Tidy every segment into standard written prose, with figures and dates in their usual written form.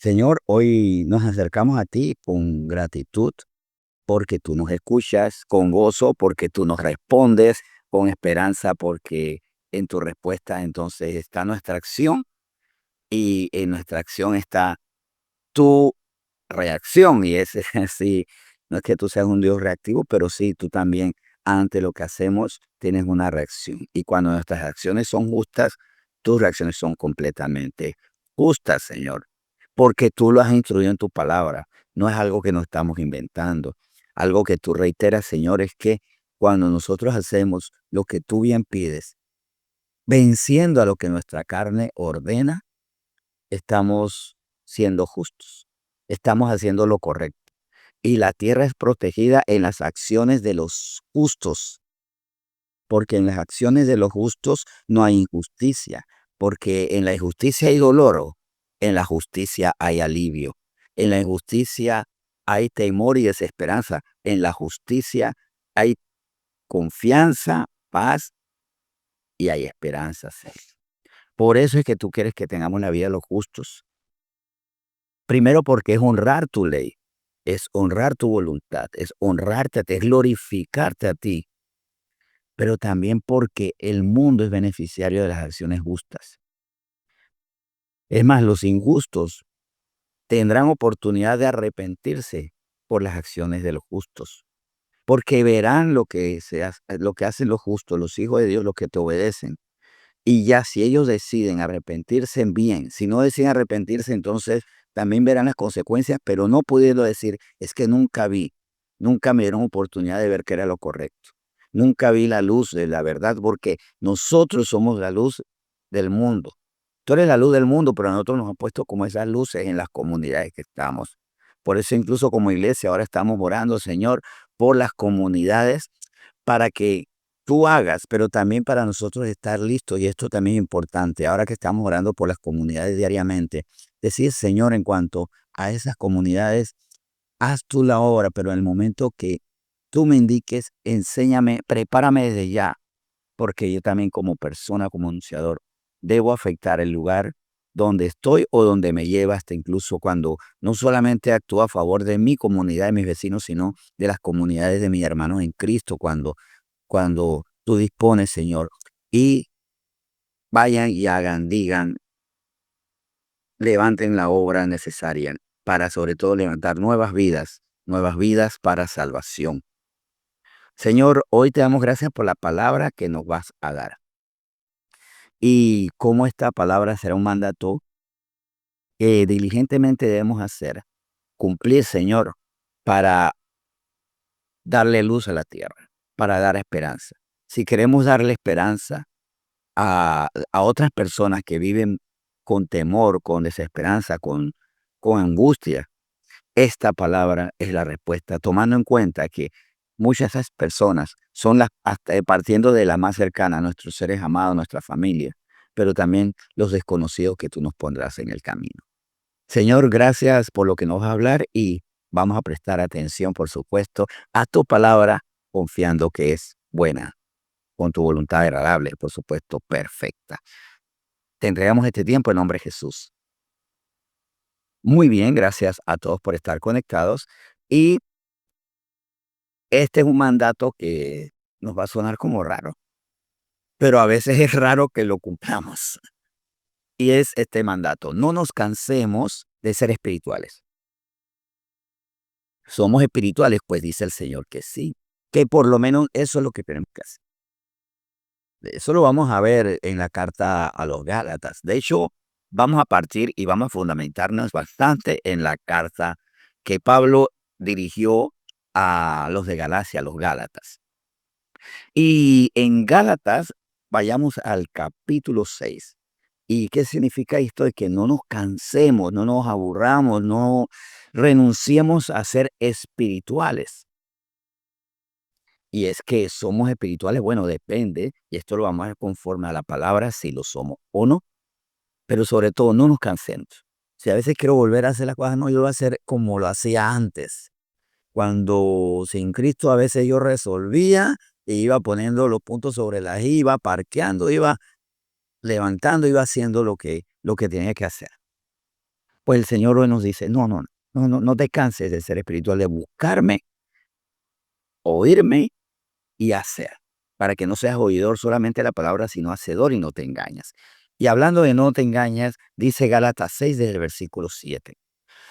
Señor, hoy nos acercamos a ti con gratitud porque tú nos escuchas, con gozo porque tú nos respondes, con esperanza porque en tu respuesta entonces está nuestra acción y en nuestra acción está tu reacción. Y ese sí, no es que tú seas un Dios reactivo, pero sí, tú también ante lo que hacemos tienes una reacción. Y cuando nuestras acciones son justas, tus reacciones son completamente justas, Señor, porque tú lo has instruido en tu palabra. No es algo que nos estamos inventando. Algo que tú reiteras, Señor, es que cuando nosotros hacemos lo que tú bien pides, venciendo a lo que nuestra carne ordena, estamos siendo justos. Estamos haciendo lo correcto. Y la tierra es protegida en las acciones de los justos, porque en las acciones de los justos no hay injusticia, porque en la injusticia hay dolor, en la justicia hay alivio, en la injusticia hay temor y desesperanza, en la justicia hay confianza, paz y hay esperanza. Señor. Por eso es que tú quieres que tengamos la vida de los justos. Primero porque es honrar tu ley, es honrar tu voluntad, es honrarte a ti, es glorificarte a ti, pero también porque el mundo es beneficiario de las acciones justas. Es más, los injustos tendrán oportunidad de arrepentirse por las acciones de los justos, porque verán lo que hacen los justos, los hijos de Dios, los que te obedecen. Y ya si ellos deciden arrepentirse, bien. Si no deciden arrepentirse, entonces también verán las consecuencias, pero no pudiendo decir, es que nunca vi, nunca me dieron oportunidad de ver que era lo correcto. Nunca vi la luz de la verdad, porque nosotros somos la luz del mundo. Tú eres la luz del mundo, pero a nosotros nos han puesto como esas luces en las comunidades que estamos. Por eso incluso como iglesia ahora estamos orando, Señor, por las comunidades para que tú hagas, pero también para nosotros estar listos, y esto también es importante, ahora que estamos orando por las comunidades diariamente, decir, Señor, en cuanto a esas comunidades, haz tú la obra, pero en el momento que tú me indiques, enséñame, prepárame desde ya, porque yo también como persona, como anunciador, debo afectar el lugar donde estoy o donde me lleva, hasta incluso cuando no solamente actúo a favor de mi comunidad, de mis vecinos, sino de las comunidades de mis hermanos en Cristo, cuando tú dispones, Señor, y vayan y hagan, digan, levanten la obra necesaria para sobre todo levantar nuevas vidas para salvación. Señor, hoy te damos gracias por la palabra que nos vas a dar. Y cómo esta palabra será un mandato que diligentemente debemos hacer, cumplir, Señor, para darle luz a la tierra, para dar esperanza. Si queremos darle esperanza a otras personas que viven con temor, con desesperanza, con angustia, esta palabra es la respuesta, tomando en cuenta que muchas de esas personas son partiendo de la más cercana, nuestros seres amados, nuestra familia, pero también los desconocidos que tú nos pondrás en el camino. Señor, gracias por lo que nos vas a hablar y vamos a prestar atención, por supuesto, a tu palabra, confiando que es buena, con tu voluntad agradable, por supuesto, perfecta. Te entregamos este tiempo en nombre de Jesús. Muy bien, gracias a todos por estar conectados. Y este es un mandato que nos va a sonar como raro, pero a veces es raro que lo cumplamos. Y es este mandato: no nos cansemos de ser espirituales. Somos espirituales, pues dice el Señor que sí, que por lo menos eso es lo que tenemos que hacer. Eso lo vamos a ver en la carta a los Gálatas. De hecho, vamos a partir y vamos a fundamentarnos bastante en la carta que Pablo dirigió a los de Galacia, a los Gálatas. Y en Gálatas, vayamos al capítulo 6. ¿Y qué significa esto de que no nos cansemos, no nos aburramos, no renunciemos a ser espirituales? Y es que somos espirituales, bueno, depende, y esto lo vamos a ver conforme a la palabra, si lo somos o no, pero sobre todo no nos cansemos. Si a veces quiero volver a hacer las cosas, no, yo lo voy a hacer como lo hacía antes. Cuando sin Cristo a veces yo resolvía y iba poniendo los puntos sobre las i, iba parqueando, iba levantando, iba haciendo lo que tenía que hacer. Pues el Señor hoy nos dice, no te canses de ser espiritual, de buscarme, oírme y hacer, para que no seas oidor solamente de la palabra, sino hacedor y no te engañas. Y hablando de no te engañas, dice Gálatas 6 desde el versículo 7.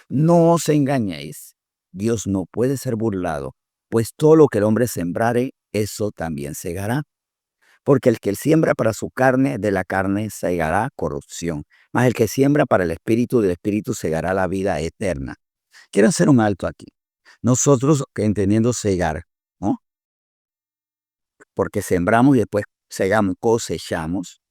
No os engañéis, Dios no puede ser burlado, pues todo lo que el hombre sembrare, eso también segará. Porque el que siembra para su carne, de la carne segará corrupción, mas el que siembra para el espíritu, del espíritu segará la vida eterna. Quiero hacer un alto aquí. Nosotros, entendiendo segar, ¿no? Porque sembramos y después segamos, cosechamos.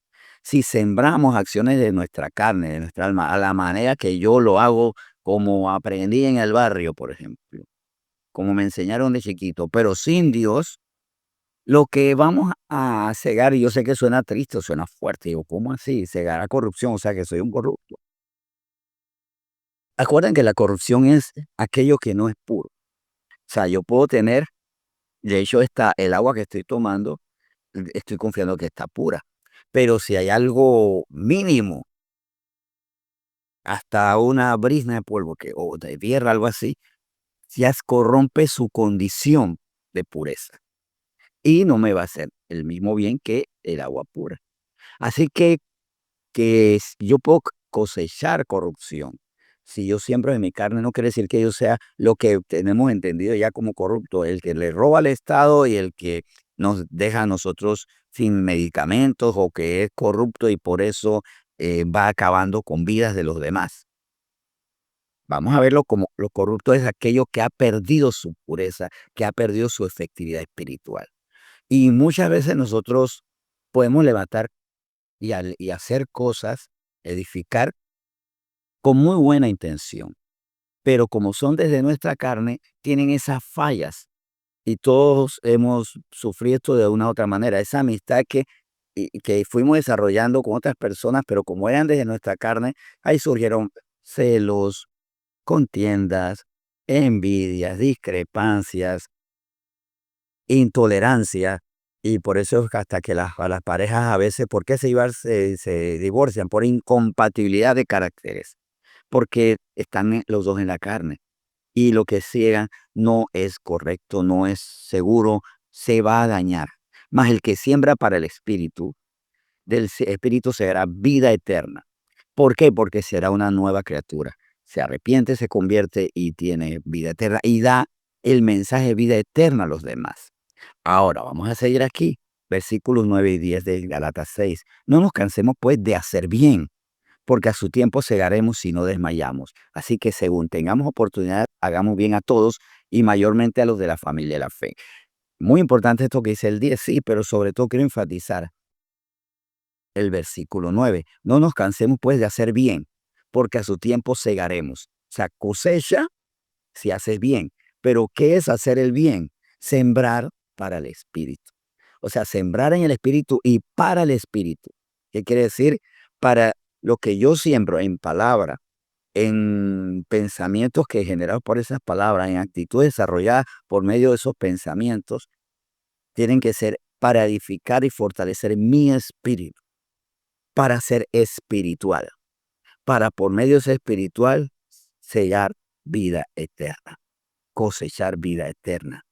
Si sembramos acciones de nuestra carne, de nuestra alma, a la manera que yo lo hago, como aprendí en el barrio, por ejemplo, como me enseñaron de chiquito, pero sin Dios, lo que vamos a cegar, y yo sé que suena triste, suena fuerte, digo, ¿cómo así? Cegar a corrupción, o sea que soy un corrupto. Acuerdan que la corrupción es aquello que no es puro. O sea, yo puedo tener, de hecho, el agua que estoy tomando, estoy confiando que está pura. Pero si hay algo mínimo, hasta una brizna de polvo o de tierra, algo así, ya corrompe su condición de pureza. Y no me va a hacer el mismo bien que el agua pura. Así que yo puedo cosechar corrupción. Si yo siembro en mi carne, no quiere decir que yo sea lo que tenemos entendido ya como corrupto, el que le roba al Estado y el que nos deja a nosotros sin medicamentos o que es corrupto y por eso va acabando con vidas de los demás. Vamos a verlo como lo corrupto es aquello que ha perdido su pureza, que ha perdido su efectividad espiritual. Y muchas veces nosotros podemos levantar y hacer cosas, edificar con muy buena intención, pero como son desde nuestra carne, tienen esas fallas y todos hemos sufrido esto de una u otra manera. Esa amistad que fuimos desarrollando con otras personas, pero como eran desde nuestra carne, ahí surgieron celos, contiendas, envidias, discrepancias, intolerancia. Y por eso es que hasta que a las parejas a veces, ¿por qué se divorcian? Por incompatibilidad de caracteres, porque están los dos en la carne. Y lo que ciegan no es correcto, no es seguro, se va a dañar. Mas el que siembra para el espíritu, espíritu será vida eterna. ¿Por qué? Porque será una nueva criatura. Se arrepiente, se convierte y tiene vida eterna y da el mensaje de vida eterna a los demás. Ahora vamos a seguir aquí, versículos 9 y 10 de Galatas 6. No nos cansemos pues de hacer bien, porque a su tiempo segaremos si no desmayamos. Así que según tengamos oportunidad, hagamos bien a todos y mayormente a los de la familia de la fe. Muy importante esto que dice el 10, sí, pero sobre todo quiero enfatizar el versículo 9. No nos cansemos pues de hacer bien, porque a su tiempo segaremos. O sea, cosecha si haces bien. Pero ¿qué es hacer el bien? Sembrar para el espíritu. O sea, sembrar en el espíritu y para el espíritu. ¿Qué quiere decir? Para lo que yo siembro en palabra, en pensamientos que generados por esas palabras, en actitudes desarrolladas por medio de esos pensamientos, tienen que ser para edificar y fortalecer mi espíritu, para ser espiritual, para por medio de ser espiritual sellar vida eterna, cosechar vida eterna,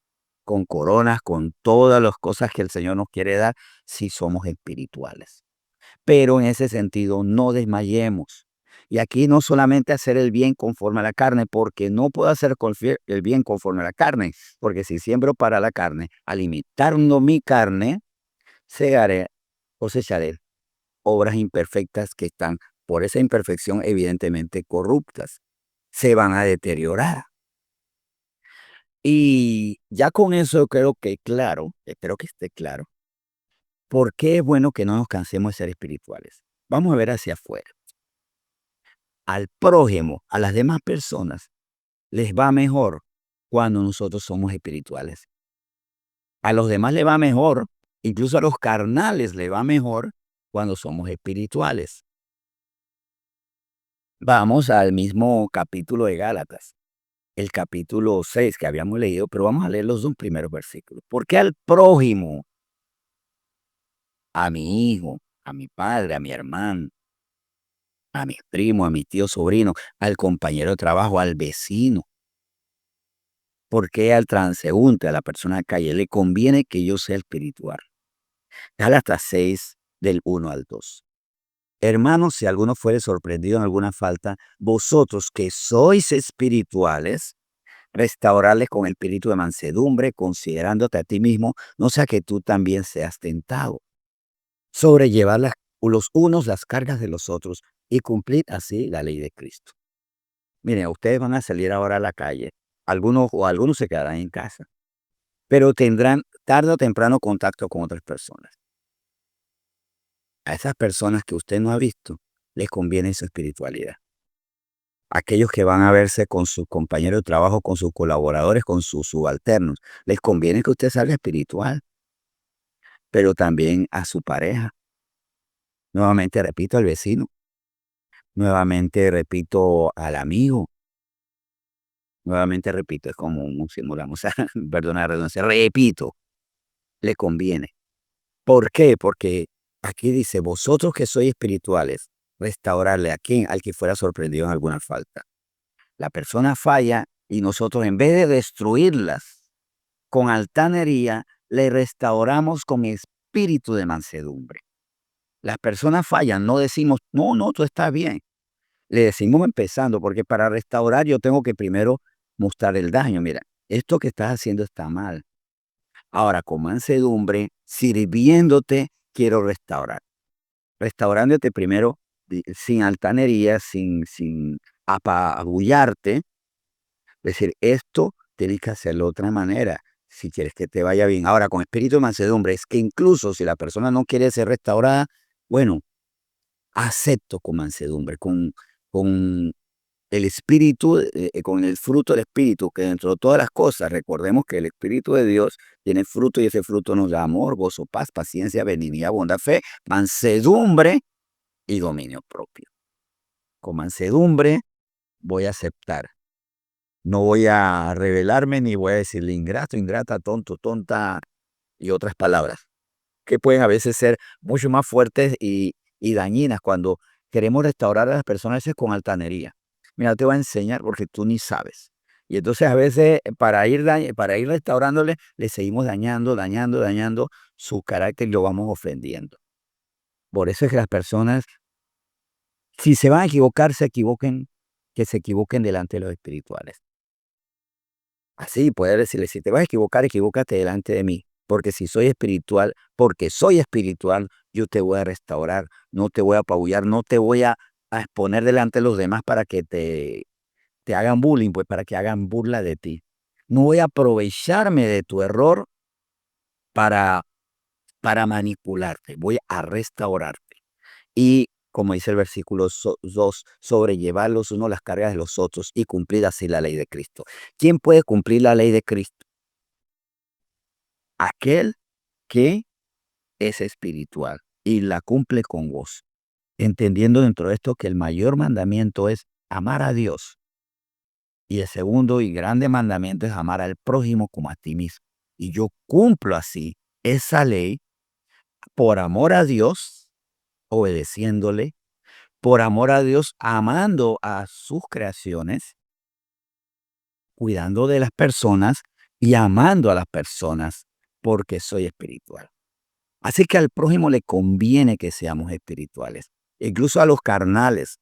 con coronas, con todas las cosas que el Señor nos quiere dar si somos espirituales. Pero en ese sentido, no desmayemos. Y aquí no solamente hacer el bien conforme a la carne, porque no puedo hacer el bien conforme a la carne, porque si siembro para la carne, al imitarlo mi carne, segaré, cosecharé obras imperfectas que están, por esa imperfección, evidentemente corruptas. Se van a deteriorar. Y ya con eso creo que claro, espero que esté claro, por qué es bueno que no nos cansemos de ser espirituales. Vamos a ver hacia afuera. Al prójimo, a las demás personas, les va mejor cuando nosotros somos espirituales. A los demás les va mejor, incluso a los carnales les va mejor cuando somos espirituales. Vamos al mismo capítulo de Gálatas, el capítulo 6 que habíamos leído, pero vamos a leer los dos primeros versículos. ¿Por qué al prójimo, a mi hijo, a mi padre, a mi hermano, a mi primo, a mi tío sobrino, al compañero de trabajo, al vecino. ¿Por qué al transeúnte, a la persona de calle? Le conviene que yo sea espiritual. Gálatas 6, del 1 al 2. Hermanos, si alguno fuere sorprendido en alguna falta, vosotros que sois espirituales, restaurarles con el espíritu de mansedumbre, considerándote a ti mismo, no sea que tú también seas tentado. Sobrellevar los unos las cargas de los otros y cumplir así la ley de Cristo. Miren, ustedes van a salir ahora a la calle, algunos se quedarán en casa, pero tendrán tarde o temprano contacto con otras personas. A esas personas que usted no ha visto, les conviene su espiritualidad. Aquellos que van a verse con sus compañeros de trabajo, con sus colaboradores, con sus subalternos, les conviene que usted salga espiritual, pero también a su pareja. Nuevamente repito, al vecino. Nuevamente repito, al amigo. Nuevamente repito, es como un simulacro, o sea, perdona la redundancia, repito, le conviene. ¿Por qué? Porque aquí dice, vosotros que sois espirituales, restaurarle a quien, al que fuera sorprendido en alguna falta. La persona falla y nosotros en vez de destruirlas con altanería, le restauramos con espíritu de mansedumbre. Las personas fallan, no decimos, no, no, tú estás bien. Le decimos empezando, porque para restaurar yo tengo que primero mostrar el daño. Mira, esto que estás haciendo está mal. Ahora, con mansedumbre, sirviéndote, quiero restaurar. Restaurándote primero sin altanería, sin apabullarte. Es decir, esto tienes que hacerlo de otra manera si quieres que te vaya bien. Ahora, con espíritu de mansedumbre, es que incluso si la persona no quiere ser restaurada, bueno, acepto con mansedumbre, con el espíritu, con el fruto del espíritu, que dentro de todas las cosas, recordemos que el espíritu de Dios tiene fruto y ese fruto nos da amor, gozo, paz, paciencia, benignidad, bondad, fe, mansedumbre y dominio propio. Con mansedumbre voy a aceptar. No voy a rebelarme ni voy a decirle ingrato, ingrata, tonto, tonta y otras palabras que pueden a veces ser mucho más fuertes y dañinas cuando queremos restaurar a las personas a veces con altanería. Mira, te voy a enseñar porque tú ni sabes. Y entonces a veces para ir restaurándole, le seguimos dañando, dañando, dañando su carácter y lo vamos ofendiendo. Por eso es que las personas, si se van a equivocar, que se equivoquen delante de los espirituales. Así puede decirle, si te vas a equivocar, equivócate delante de mí, porque si soy espiritual, porque soy espiritual, yo te voy a restaurar, no te voy a apabullar, no te voy a exponer delante de los demás para que te hagan bullying, pues para que hagan burla de ti. No voy a aprovecharme de tu error para, para manipularte, voy a restaurarte. Y como dice el versículo 2, sobrellevar los unos las cargas de los otros y cumplir así la ley de Cristo. ¿Quién puede cumplir la ley de Cristo? Aquel que es espiritual y la cumple con gozo, entendiendo dentro de esto que el mayor mandamiento es amar a Dios y el segundo y grande mandamiento es amar al prójimo como a ti mismo. Y yo cumplo así esa ley por amor a Dios, obedeciéndole, por amor a Dios, amando a sus creaciones, cuidando de las personas y amando a las personas porque soy espiritual. Así que al prójimo le conviene que seamos espirituales, incluso a los carnales.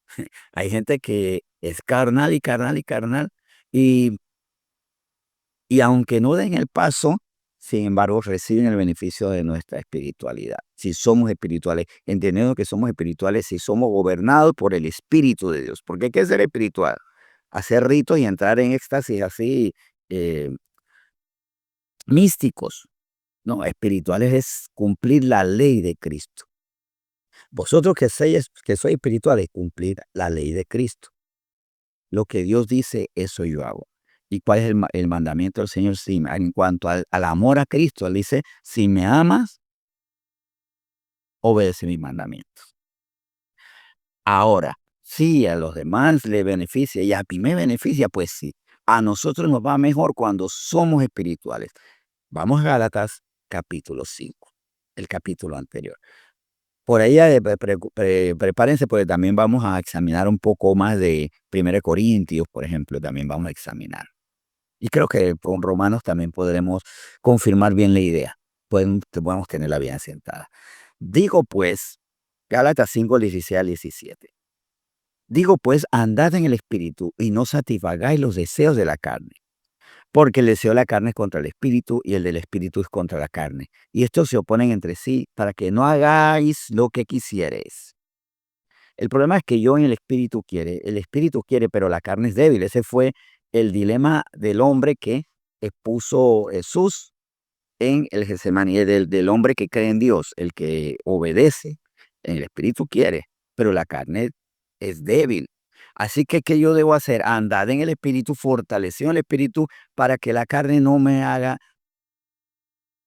Hay gente que es carnal y carnal y carnal, y, y aunque no den el paso, sin embargo reciben el beneficio de nuestra espiritualidad. Si somos espirituales, entendiendo que somos espirituales, si somos gobernados por el Espíritu de Dios. Porque ¿qué es ser espiritual? Hacer ritos y entrar en éxtasis así eh, místicos. No, espirituales es cumplir la ley de Cristo. Vosotros que sois espirituales, cumplir la ley de Cristo. Lo que Dios dice, eso yo hago. ¿Y cuál es el mandamiento del Señor? Sí, en cuanto al amor a Cristo, Él dice, si me amas, obedece mis mandamientos. Ahora, si a los demás les beneficia y a mí me beneficia, pues sí. A nosotros nos va mejor cuando somos espirituales. Vamos a Gálatas capítulo 5, el capítulo anterior. Por ahí prepárense porque también vamos a examinar un poco más de 1 Corintios, por ejemplo, también vamos a examinar. Y creo que con Romanos también podremos confirmar bien la idea. Podemos tenerla bien asentada. Digo pues, Gálatas 5:16 al 17. Digo pues, andad en el Espíritu y no satisfagáis los deseos de la carne. Porque el deseo de la carne es contra el Espíritu y el del Espíritu es contra la carne. Y estos se oponen entre sí para que no hagáis lo que quisiereis. El problema es que yo en el Espíritu quiere, pero la carne es débil. Ese fue el dilema del hombre que expuso Jesús en el Getsemaní, del hombre que cree en Dios, el que obedece. En el Espíritu quiere, pero la carne es débil. Así que, ¿qué yo debo hacer? Andar en el Espíritu, fortalecido en el Espíritu, para que la carne no me haga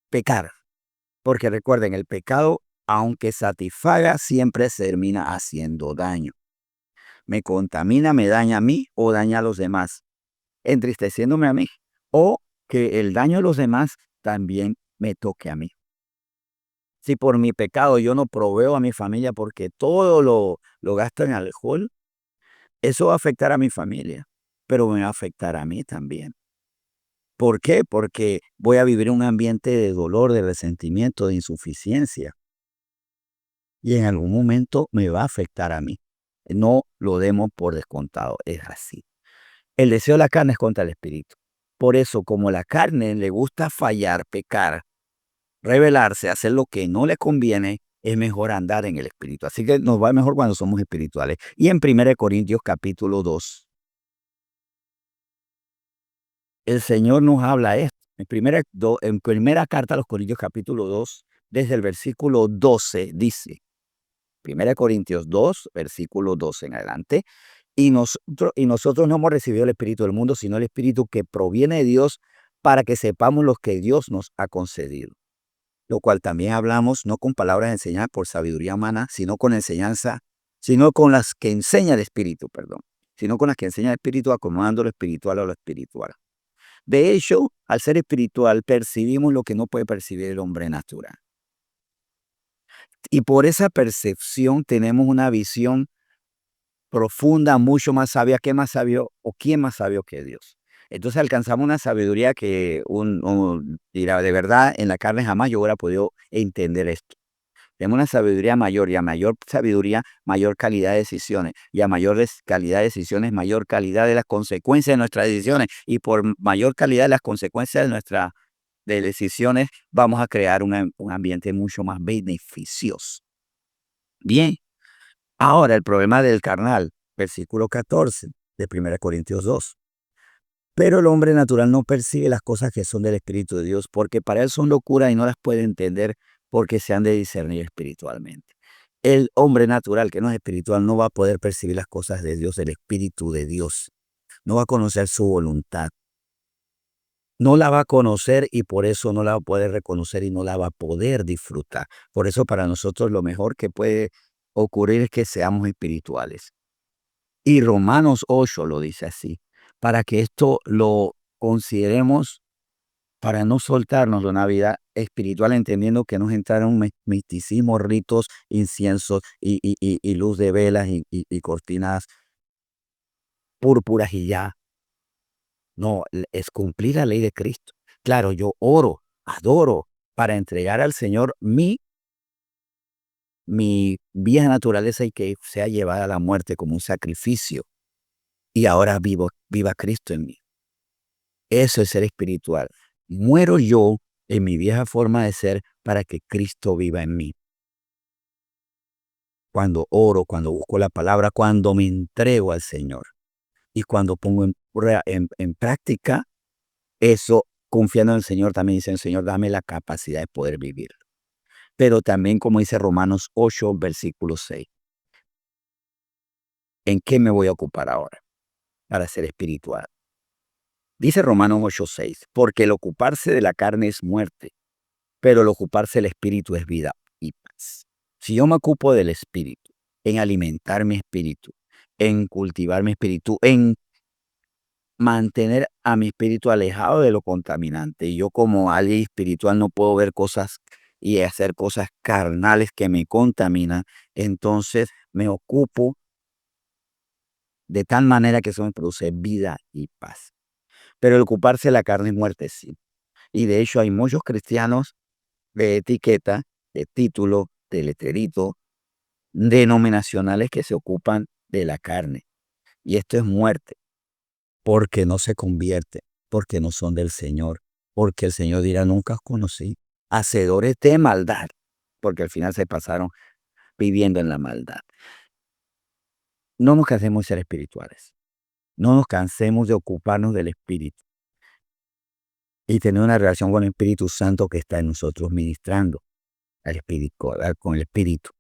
pecar. Porque recuerden, el pecado, aunque satisfaga, siempre se termina haciendo daño. Me contamina, me daña a mí o daña a los demás, entristeciéndome a mí, o que el daño a los demás también me toque a mí. Si por mi pecado yo no proveo a mi familia porque todo lo gasto en alcohol, eso va a afectar a mi familia, pero me va a afectar a mí también. ¿Por qué? Porque voy a vivir un ambiente de dolor, de resentimiento, de insuficiencia. Y en algún momento me va a afectar a mí. No lo demos por descontado, es así. El deseo de la carne es contra el espíritu. Por eso, como la carne le gusta fallar, pecar, rebelarse, hacer lo que no le conviene, es mejor andar en el espíritu. Así que nos va mejor cuando somos espirituales. Y en 1 Corintios capítulo 2, el Señor nos habla esto. En primera carta a los Corintios capítulo 2, desde el versículo 12, dice, 1 Corintios 2, versículo 12 en adelante, y nosotros no hemos recibido el espíritu del mundo, sino el espíritu que proviene de Dios, para que sepamos lo que Dios nos ha concedido. Lo cual también hablamos no con palabras enseñadas por sabiduría humana, sino con las que enseña el Espíritu, perdón, sino con las que enseña el Espíritu, acomodando lo espiritual a lo espiritual. De hecho, al ser espiritual, percibimos lo que no puede percibir el hombre natural. Y por esa percepción tenemos una visión profunda, mucho más sabia. ¿Qué más sabio o quién más sabio que Dios? Entonces alcanzamos una sabiduría que dirá, de verdad, en la carne jamás yo hubiera podido entender esto. Tenemos una sabiduría mayor, y a mayor sabiduría, mayor calidad de decisiones, y a mayor calidad de decisiones, mayor calidad de las consecuencias de nuestras decisiones, y por mayor calidad de las consecuencias de nuestras decisiones, vamos a crear un ambiente mucho más beneficioso. Bien, ahora el problema del carnal, versículo 14 de 1 Corintios 2. Pero el hombre natural no percibe las cosas que son del Espíritu de Dios, porque para él son locura y no las puede entender, porque se han de discernir espiritualmente. El hombre natural que no es espiritual no va a poder percibir las cosas de Dios, del Espíritu de Dios. No va a conocer su voluntad. No la va a conocer y por eso no la va a poder reconocer y no la va a poder disfrutar. Por eso para nosotros lo mejor que puede ocurrir es que seamos espirituales. Y Romanos 8 lo dice así, para que esto lo consideremos, para no soltarnos de una vida espiritual, entendiendo que nos entraron misticismo, ritos, inciensos y luz de velas y cortinas púrpuras y ya. No, es cumplir la ley de Cristo. Claro, yo oro, adoro, para entregar al Señor mi vieja naturaleza y que sea llevada a la muerte como un sacrificio. Y ahora viva Cristo en mí. Eso es ser espiritual. Muero yo en mi vieja forma de ser para que Cristo viva en mí. Cuando oro, cuando busco la palabra, cuando me entrego al Señor y cuando pongo en práctica eso, confiando en el Señor, también dice el Señor, dame la capacidad de poder vivir. Pero también, como dice Romanos 8, versículo 6, ¿en qué me voy a ocupar ahora para ser espiritual? Dice Romanos 8:6, porque el ocuparse de la carne es muerte, pero el ocuparse del espíritu es vida y paz. Si yo me ocupo del espíritu, en alimentar mi espíritu, en cultivar mi espíritu, en mantener a mi espíritu alejado de lo contaminante, y yo como alguien espiritual no puedo ver cosas y hacer cosas carnales que me contaminan, entonces me ocupo de tal manera que eso me produce vida y paz. Pero el ocuparse de la carne es muerte, sí. Y de hecho hay muchos cristianos de etiqueta, de título, de letrerito, denominacionales que se ocupan de la carne. Y esto es muerte, porque no se convierte, porque no son del Señor, porque el Señor dirá, nunca os conocí, hacedores de maldad, porque al final se pasaron viviendo en la maldad. No nos cansemos de ser espirituales, no nos cansemos de ocuparnos del Espíritu y tener una relación con el Espíritu Santo que está en nosotros ministrando al Espíritu, con el Espíritu,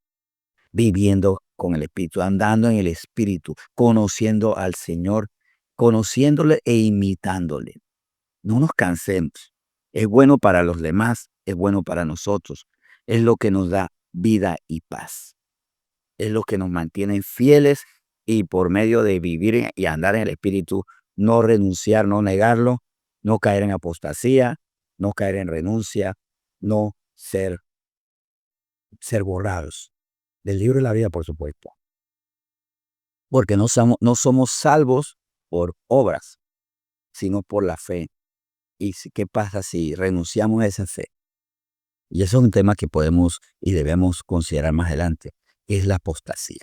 viviendo con el Espíritu, andando en el Espíritu, conociendo al Señor, conociéndole e imitándole. No nos cansemos. Es bueno para los demás, es bueno para nosotros. Es lo que nos da vida y paz. Es lo que nos mantiene fieles y por medio de vivir y andar en el Espíritu, no renunciar, no negarlo, no caer en apostasía, no caer en renuncia, no ser borrados del libro de la vida, por supuesto. Porque no somos salvos por obras, sino por la fe. ¿Y qué pasa si renunciamos a esa fe? Y eso es un tema que podemos y debemos considerar más adelante, que es la apostasía.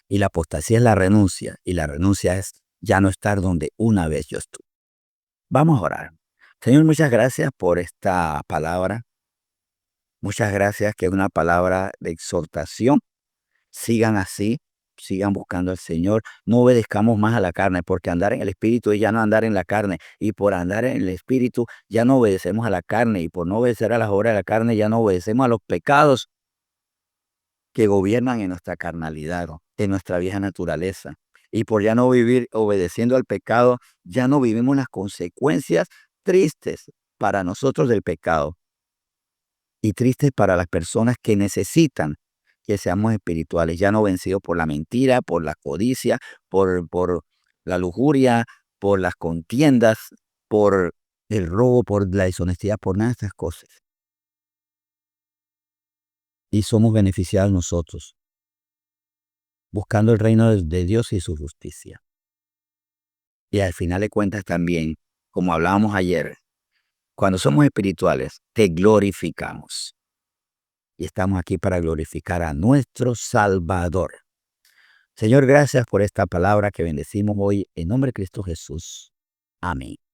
Y la apostasía es la renuncia, y la renuncia es ya no estar donde una vez yo estuve. Vamos a orar. Señor, muchas gracias por esta palabra. Muchas gracias, que es una palabra de exhortación. Sigan así, sigan buscando al Señor. No obedezcamos más a la carne, porque andar en el Espíritu es ya no andar en la carne. Y por andar en el Espíritu ya no obedecemos a la carne. Y por no obedecer a las obras de la carne ya no obedecemos a los pecados que gobiernan en nuestra carnalidad, en nuestra vieja naturaleza. Y por ya no vivir obedeciendo al pecado, ya no vivimos las consecuencias tristes para nosotros del pecado y tristes para las personas que necesitan que seamos espirituales, ya no vencidos por la mentira, por la codicia, por la lujuria, por las contiendas, por el robo, por la deshonestidad, por nada de estas cosas. Y somos beneficiados nosotros, buscando el reino de Dios y su justicia. Y al final de cuentas también, como hablábamos ayer, cuando somos espirituales, te glorificamos. Y estamos aquí para glorificar a nuestro Salvador. Señor, gracias por esta palabra que bendecimos hoy en nombre de Cristo Jesús. Amén.